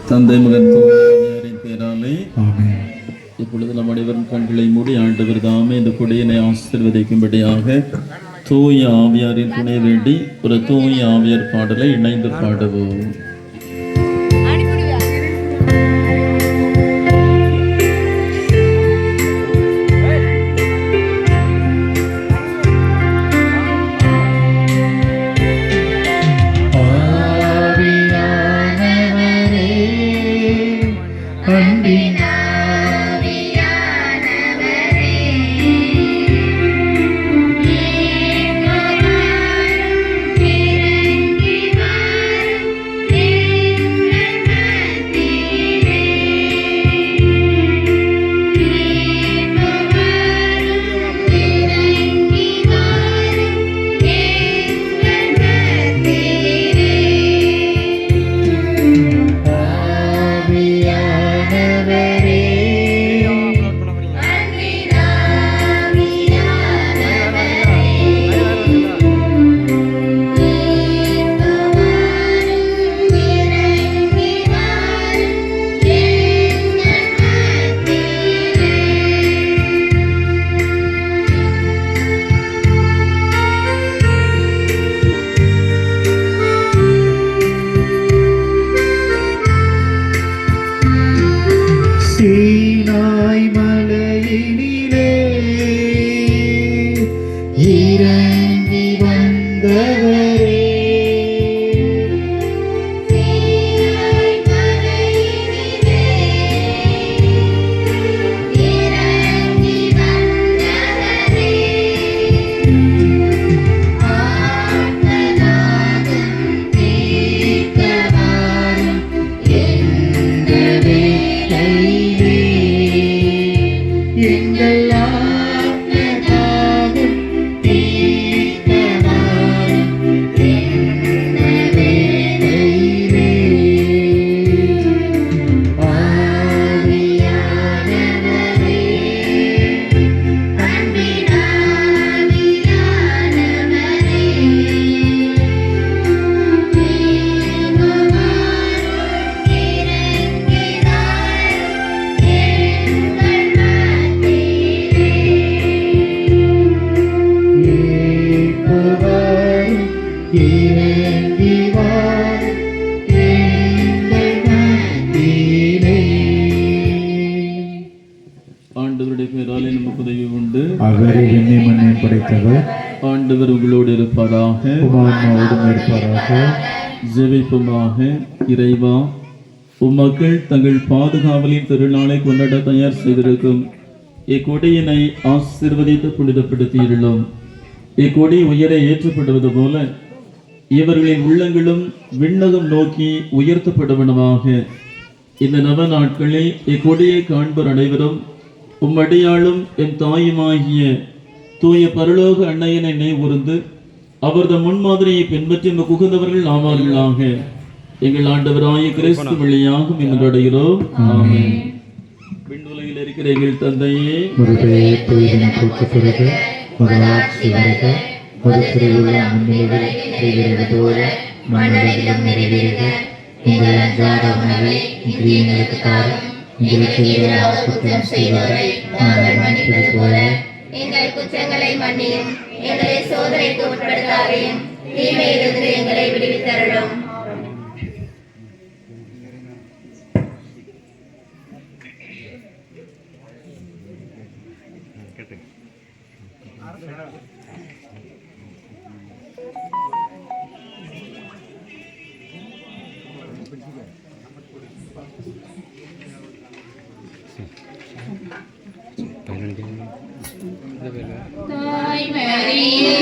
தந்தை மகன் தூயாரின் பேராலே ஆமென். இப்பொழுது நம் அனைவரும் கண்களை மூடி ஆண்டவர் தாமே இந்த கொடியினை ஆசீர்வதிக்கும்படியாக தூய ஆவியாரின் துணை வேண்டி ஒரு தூய ஆவியார் பாடலை இணைந்து பாடுவோம். சீனாய் மலையினிலே இறங்கி வந்தவரே, சீனாய் மலையினிலே இறங்கி வந்தவரே, ஆத்மநாதம் தீர்க்கவாரும் எந்த வேளையிலே எங்கள் ஆத்மநாதம் தீர்க்கவாரும் எந்த வேளையிலே ஆவியானவரே, அன்பின் ஆவியானவரே, ஏகுவாரும் இறங்கி வாரும் எங்கள் மத்தியிலே, ஏகுவாரும் இறங்கி வாரும் எங்கள் மத்தியிலே. ஆண்டவருடைய பேராலே நமக்கு உதவி உண்டு. அவரே என்னை மண்ணை படைத்தவர், ஆண்டவர் உங்களோடு இருப்பாராக. உமாவோடும் இருப்பாராக. ஜெபிப்போமாக. இறைவா, உம்மக்கள் தங்கள் பாதுகாவலின் திருநாளை கொண்டாட தயார் செய்திருக்கும் இக்கொடியினை ஆசீர்வதித்து புனிதப்படுத்தியுள்ளோம். இக்கொடி உயர ஏற்றப்படுவது போல இவர்களின் உள்ளங்களும் விண்ணகம் நோக்கி உயர்த்தப்படுவனவாக. இந்த நவ நாட்களில் இக்கொடியை காண்பர் அனைவரும் உம்மடியாளும் என் தாயுமாகிய தூய பரலோக அன்னையனை நினைவுகூர்ந்து அவரது முன்மாதிரியை பின்பற்றி இந்த குகந்தவர்கள் ஆவார்களாக. எங்கள் ஆண்டவராகிய கிறிஸ்து வழியாக அடைகிறோம். ஆமென். விண்ணுலகில் இருக்கிற எங்கள் தந்தையே, ஒரு பெயர் தூயதென போற்றப்படுக, ஒரு ஆட்சி வருக, ஒரு திருவுள்ள முன்னிலையில் செய்கிறது போல மண்ணுலகிலும் நிறைவேறுக. எங்கள் அன்றாட உணவை இன்று எங்களுக்கு தாரும். எங்களுக்கு எதிராக குற்றம் செய்வோரை நாங்கள் மன்னிப்பது போல எங்கள் குற்றங்களை மன்னியும், எங்களை சோதனைக்கு உட்படுத்தாதையும், தீமையிலிருந்து எங்களை விடுவித்தருளும். தாய் மரியே